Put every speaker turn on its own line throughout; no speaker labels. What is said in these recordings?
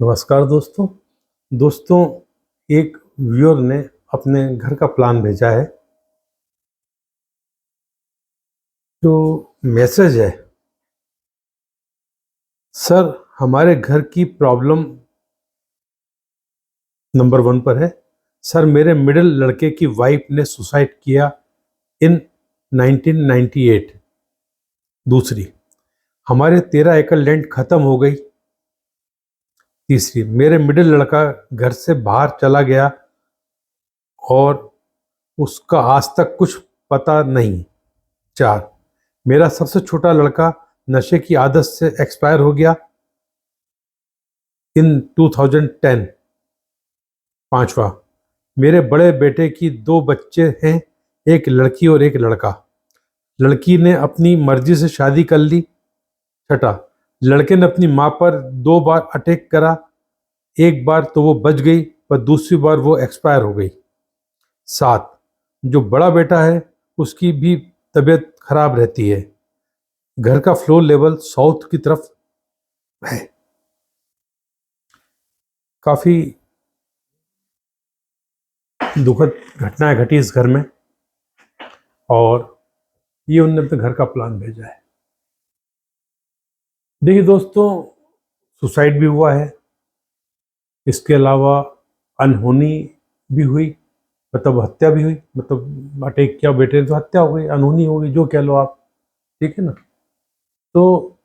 नमस्कार दोस्तों। एक व्यूअर ने अपने घर का प्लान भेजा है। जो मैसेज है, सर हमारे घर की प्रॉब्लम नंबर 1 पर है। सर मेरे मिडिल लड़के की वाइफ ने सुसाइड किया इन 1998। दूसरी, हमारे 13 एकड़ लैंड खत्म हो गई। तीसरी, मेरे मिडिल लड़का घर से बाहर चला गया और उसका आज तक कुछ पता नहीं। 4, मेरा सबसे छोटा लड़का नशे की आदत से एक्सपायर हो गया इन 2010। 5वां, मेरे बड़े बेटे की 2 बच्चे हैं, एक लड़की और एक लड़का। लड़की ने अपनी मर्जी से शादी कर ली। 6, लड़के ने अपनी माँ पर 2 बार अटैक करा। एक बार तो वो बच गई, पर दूसरी बार वो एक्सपायर हो गई। 7, जो बड़ा बेटा है उसकी भी तबीयत खराब रहती है। घर का फ्लोर लेवल साउथ की तरफ है। काफ़ी दुखद घटनाएं घटी इस घर में, और ये उन्होंने अपने घर का प्लान भेजा है। देखिए दोस्तों, सुसाइड भी हुआ है, इसके अलावा अनहोनी भी हुई, मतलब हत्या भी हुई, मतलब अटैक किया बेटे ने तो हत्या हो गई, अनहोनी हो गई, जो कह लो आप, ठीक है ना। तो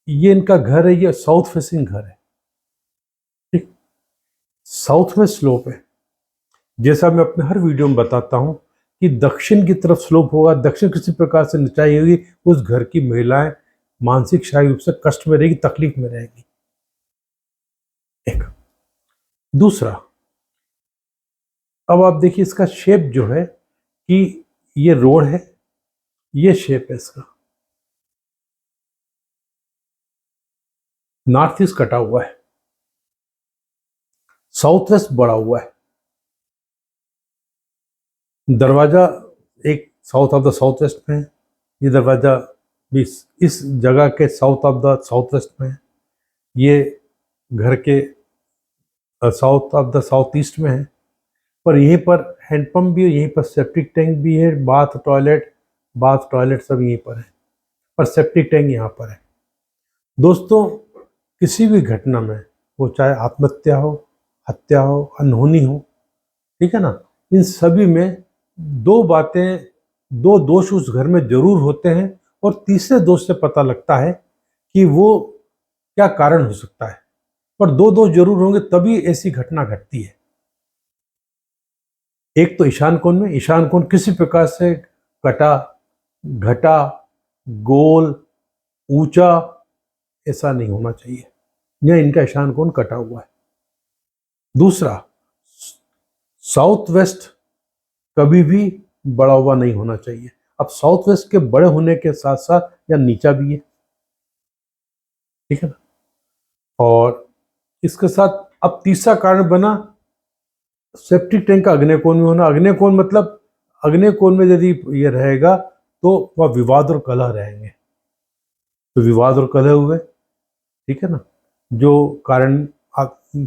ये इनका घर है, ये साउथ फेसिंग घर है, ठीक। साउथ में स्लोप है, जैसा मैं अपने हर वीडियो में बताता हूं कि दक्षिण की तरफ स्लोप होगा, दक्षिण किसी प्रकार से निचाई होगी, उस घर की महिलाएं मानसिक शारीरिक रूप से कष्ट में रहेगी, तकलीफ में रहेगी। एक दूसरा, अब आप देखिए इसका शेप जो है कि ये रोड है, ये शेप है इसका, नॉर्थ ईस्ट कटा हुआ है, साउथ वेस्ट बढ़ा हुआ है। दरवाजा एक south of the south west में है, ये दरवाजा भी इस जगह के south of the south west में है, ये घर के south of the south east में है। पर यहीं पर हैंडपम्प भी है, यहीं पर सेप्टिक टैंक भी है, बाथ टॉयलेट सब यहीं पर है, पर सेप्टिक टैंक यहाँ पर है। दोस्तों, किसी भी घटना में, वो चाहे आत्महत्या हो, हत्या हो, अनहोनी हो, ठीक है ना, इन सभी में 2 बातें, 2 दोष उस घर में जरूर होते हैं, और तीसरे दोष से पता लगता है कि वो क्या कारण हो सकता है। पर 2 दोष जरूर होंगे तभी ऐसी घटना घटती है। एक तो ईशान कोण में, ईशान कोण किसी प्रकार से कटा, घटा, गोल, ऊंचा ऐसा नहीं होना चाहिए, यह इनका ईशान कोण कटा हुआ है। दूसरा, साउथ वेस्ट कभी भी बड़ा हुआ नहीं होना चाहिए। अब साउथ वेस्ट के बड़े होने के साथ साथ या नीचा भी है, ठीक है ना। और इसके साथ अब तीसरा कारण बना सेप्टिक टैंक का अग्नेय कोण में होना। अग्नेय कोण मतलब, अग्नेय कोण में यदि ये रहेगा तो वह विवाद और कलह रहेंगे, तो विवाद और कलह हुए, ठीक है ना, जो कारण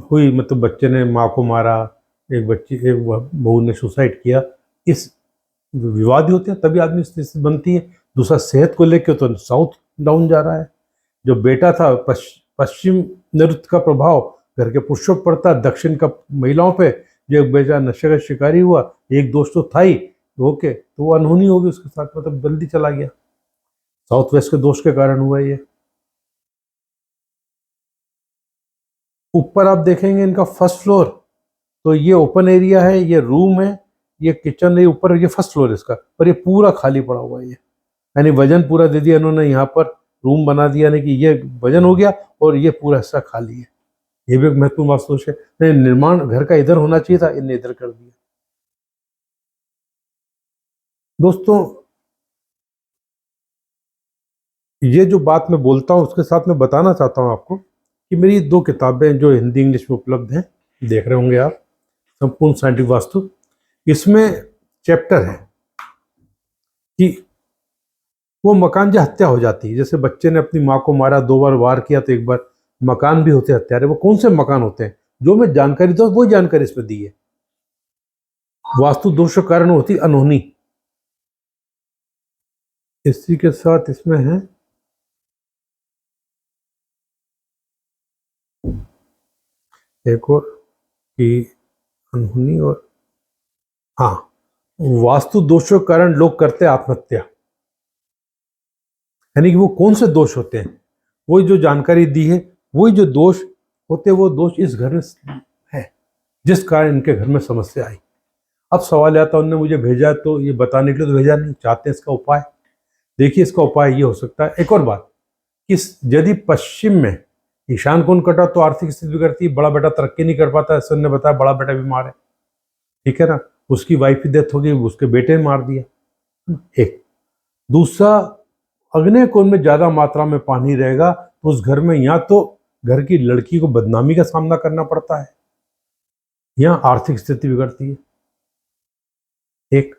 हुई, मतलब बच्चे ने माँ को मारा, एक बहू ने सुसाइड किया, इस विवाद ही होते हैं तभी आदमी स्थिति बनती है। दूसरा, सेहत को लेकर तो साउथ डाउन जा रहा है, जो बेटा था पश्चिम नैऋत्य का प्रभाव घर के पुरुषों पर पड़ता, दक्षिण का महिलाओं पे, जो एक बेटा नशे का शिकारी हुआ, एक दोस्त तो था ही, ओके, तो वो अनहोनी होगी उसके साथ, मतलब जल्दी चला गया, साउथ वेस्ट के दोष के कारण हुआ ये। ऊपर आप देखेंगे इनका फर्स्ट फ्लोर, तो ये ओपन एरिया है, ये रूम है, ये किचन है ऊपर, ये फर्स्ट फ्लोर है इसका, पर ये पूरा खाली पड़ा हुआ है, ये यानी वजन पूरा दे दिया इन्होंने, यहाँ पर रूम बना दिया, यानी कि ये वजन हो गया और ये पूरा हिस्सा खाली है। ये भी एक महत्वपूर्ण बात सोच है, निर्माण घर का इधर होना चाहिए था, इन्हें इधर कर दिया। दोस्तों, ये जो बात मैं बोलता हूँ उसके साथ मैं बताना चाहता हूँ आपको कि मेरी 2 किताबें जो हिंदी इंग्लिश में उपलब्ध हैं, देख रहे होंगे आप, संपूर्ण साइंटिफिक वास्तु, इसमें चैप्टर है कि वो मकान जो हत्या हो जाती है, जैसे बच्चे ने अपनी माँ को मारा, 2 बार वार किया, तो एक बार मकान भी होते हैं हत्यारे। वो कौन से मकान होते हैं? जो मैं जानकारी दो वही जानकारी इसमें दी है। वास्तु दोष के कारण होती अनहोनी। इसी के साथ इसमें है एक और कि अनहोनी, और हाँ, वास्तु दोषों के कारण लोग करते हैं आत्महत्या। यानी कि वो कौन से दोष होते हैं? वही जो जानकारी दी है, वही जो दोष होते हैं, वो दोष इस घर में है जिस कारण इनके घर में समस्या आई। अब सवाल आता है, उन्होंने मुझे भेजा तो ये बताने के लिए तो भेजा नहीं, चाहते हैं इसका उपाय। देखिए, इसका उपाय ये हो सकता है। एक और बात, कि यदि पश्चिम में ईशान कोण कटा तो आर्थिक स्थिति बिगड़ती है, बड़ा बेटा तरक्की नहीं कर पाता। ऐसा ने बताया, बड़ा बेटा बीमार है, ठीक है ना, उसकी वाइफ की डेथ हो गई, उसके बेटे ने मार दिया। एक दूसरा, अग्नि कोण में ज्यादा मात्रा में पानी रहेगा तो उस घर में या तो घर की लड़की को बदनामी का सामना करना पड़ता है या आर्थिक स्थिति बिगड़ती है। एक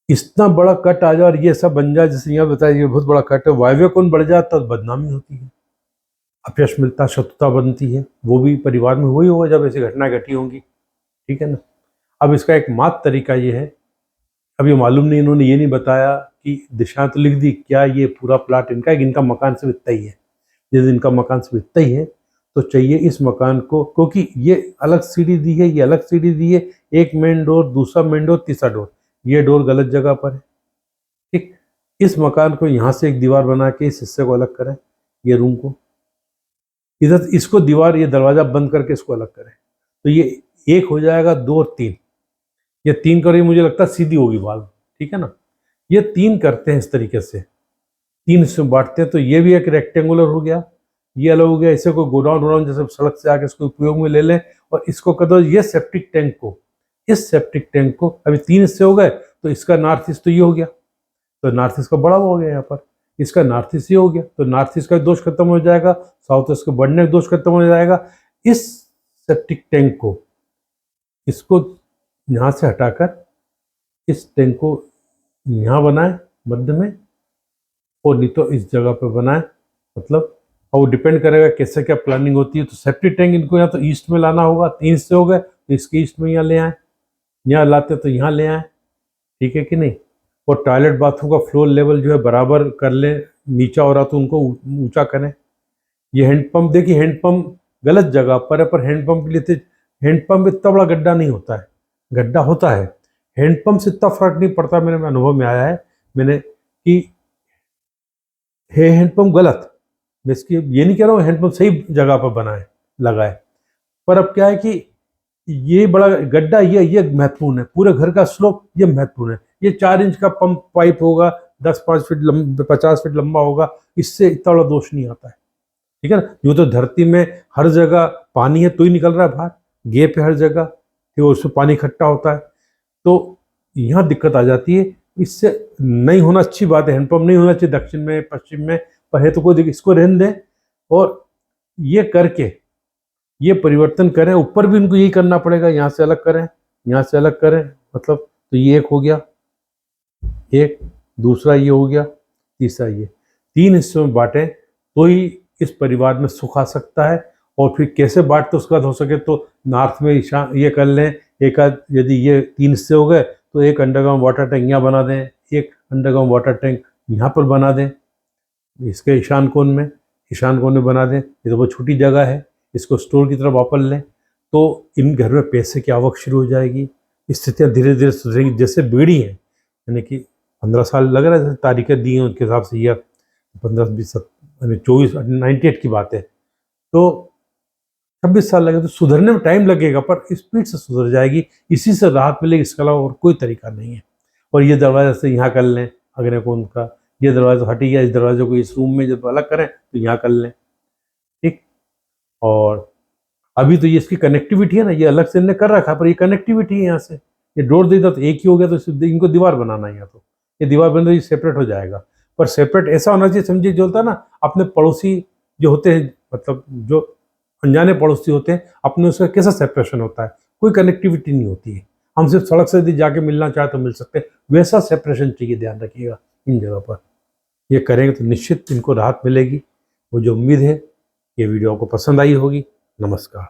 इतना बड़ा कट आ जाए और ये सब बन जाए, जैसे यहाँ बताया, ये बहुत बड़ा कट है, वायव्य कोण बढ़ जाए तो बदनामी होती है, अपयश मिलता, शत्रुता बनती है। वो भी परिवार में वही होगा जब ऐसी घटनाएं घटी होंगी, ठीक है ना। अब इसका एक मात्र तरीका ये है, अभी मालूम नहीं, इन्होंने ये नहीं बताया कि दिशा तो लिख दी, क्या ये पूरा प्लाट इनका है, इनका मकान सिर्फ इतना ही है। यदि इनका मकान सिर्फ इतना ही है तो चाहिए इस मकान को, क्योंकि ये अलग सीढ़ी दी है, ये अलग सीढ़ी दी है, एक मेन डोर, दूसरा मेन डोर, तीसरा डोर, ये डोर गलत जगह पर है, ठीक। इस मकान को यहाँ से एक दीवार बना के इस हिस्से को अलग करें, ये रूम को इधर, इसको दीवार, ये दरवाजा बंद करके इसको अलग करें, तो ये एक हो जाएगा, 2 और 3, ये 3 करिए, मुझे लगता है सीधी होगी वाल, ठीक है ना। ये 3 करते हैं इस तरीके से, 3 हिस्सों में बांटते हैं, तो ये भी एक रेक्टेंगुलर हो गया, ये अलग हो गया। इसे कोई गोडाउन वोडाउन जैसे सड़क से आके इसको उपयोग में ले लें, और इसको कर दो ये सेप्टिक टैंक को, इस सेप्टिक टैंक को, अभी 3 हिस्से हो गए, तो इसका नॉर्थ ईस्ट तो ये हो गया, तो नॉर्थ ईस्ट का बड़ा हो गया यहाँ पर, इसका नॉर्थ ईस्ट ये हो गया, तो नॉर्थ ईस्ट का दोष खत्म हो जाएगा, साउथ ईस्ट को बढ़ने का दोष खत्म हो जाएगा। इस सेप्टिक टैंक को, इसको यहाँ से हटाकर इस टैंक को यहाँ बनाए मध्य में, और नहीं तो इस जगह पे बनाए, मतलब, और वो डिपेंड करेगा कैसे क्या प्लानिंग होती है। तो सेप्टिक टैंक इनको या तो ईस्ट में लाना होगा, 3 से हो गए तो इसके ईस्ट में यहाँ ले आए, यहाँ लाते तो यहाँ ले आए, ठीक है कि नहीं। और टॉयलेट बाथरूम का फ्लोर लेवल जो है बराबर कर लें, नीचा हो रहा तो उनको ऊंचा करें। ये हैंडपम्प, देखिए हैंडपम्प गलत जगह पर है, पर हैंडपम्प के लिए हैंडपम्प इतना बड़ा गड्ढा नहीं होता है, गड्ढा होता है, हैंडपम्प से इतना फर्क नहीं पड़ता, मेरे अनुभव में आया है मैंने कि हैंडपम्प गलत, मैं इसकी ये नहीं कह रहा हूँ हैंडपम्प सही जगह पर बनाए लगाए, पर अब क्या है कि ये बड़ा गड्ढा, ये महत्वपूर्ण है, पूरे घर का स्लोप ये महत्वपूर्ण है। ये 4 इंच का पंप पाइप होगा, 10-5 फीट 50 फीट लंबा होगा, इससे इतना बड़ा दोष नहीं आता है, ठीक है ना। जो तो धरती में हर जगह पानी है तो ही निकल रहा है बाहर, गैप है हर जगह, ठीक है, उससे पानी इकट्ठा होता है, तो यहाँ दिक्कत आ जाती है। इससे नहीं होना अच्छी बात है, हैंडपम्प नहीं होना चाहिए दक्षिण में पश्चिम में, पर है तो कोई देखिए, इसको रहने दें और ये करके ये परिवर्तन करें। ऊपर भी इनको यही करना पड़ेगा, यहाँ से अलग करें, यहाँ से अलग करें, मतलब, तो ये एक हो गया, एक दूसरा ये हो गया, तीसरा ये, 3 हिस्सों में बांटें तो ही इस परिवार में सुख आ सकता है। और फिर कैसे बांटते उसके बाद हो सके तो नॉर्थ में ईशान ये कर लें, एक आध, यदि ये 3 हिस्से हो गए तो एक अंडरग्राउंड वाटर टैंक यहाँ बना दें, एक अंडरग्राउंड वाटर टैंक यहाँ पर बना दें, इसके ईशान कोण में बना दें। ये तो बहुत छोटी जगह है, इसको स्टोर की तरफ वापर लें, तो इन घर में पैसे की आवक शुरू हो जाएगी, स्थितियाँ धीरे धीरे सुधरेंगी। जैसे बीड़ी है, यानी कि 15 साल लग रहा है, तारीखें दी हैं उनके हिसाब से, यह 15-20 यानी 24 98 की बात है, तो 26 साल लगे, तो सुधरने में टाइम लगेगा पर स्पीड से सुधर जाएगी, इसी से राहत मिलेगी, इसके अलावा और कोई तरीका नहीं है। और ये दरवाजा से यहाँ कर लें, अग्नि कोण का ये दरवाजा हट गया, इस दरवाजे को इस रूम में जब अलग करें तो यहाँ कर लें, ठीक। और अभी तो ये इसकी कनेक्टिविटी है ना, ये अलग से इन्हें कर रखा, पर ये कनेक्टिविटी है, यहाँ से ये डोर देता तो एक ही हो गया, तो इनको दीवार बनाना है, यहाँ तो ये दीवार बन ये सेपरेट हो जाएगा। पर सेपरेट ऐसा होना चाहिए, समझिए, जो होता है ना, अपने पड़ोसी जो होते हैं, मतलब जो अनजाने पड़ोसी होते हैं, अपने उसका कैसा सेपरेशन होता है, कोई कनेक्टिविटी नहीं होती है, हम सिर्फ सड़क से यदि जाके मिलना चाहे तो मिल सकते हैं, वैसा सेपरेशन चाहिए, ध्यान रखिएगा इन जगह पर। ये करेंगे तो निश्चित इनको राहत मिलेगी। मुझे उम्मीद है ये वीडियो आपको पसंद आई होगी। नमस्कार।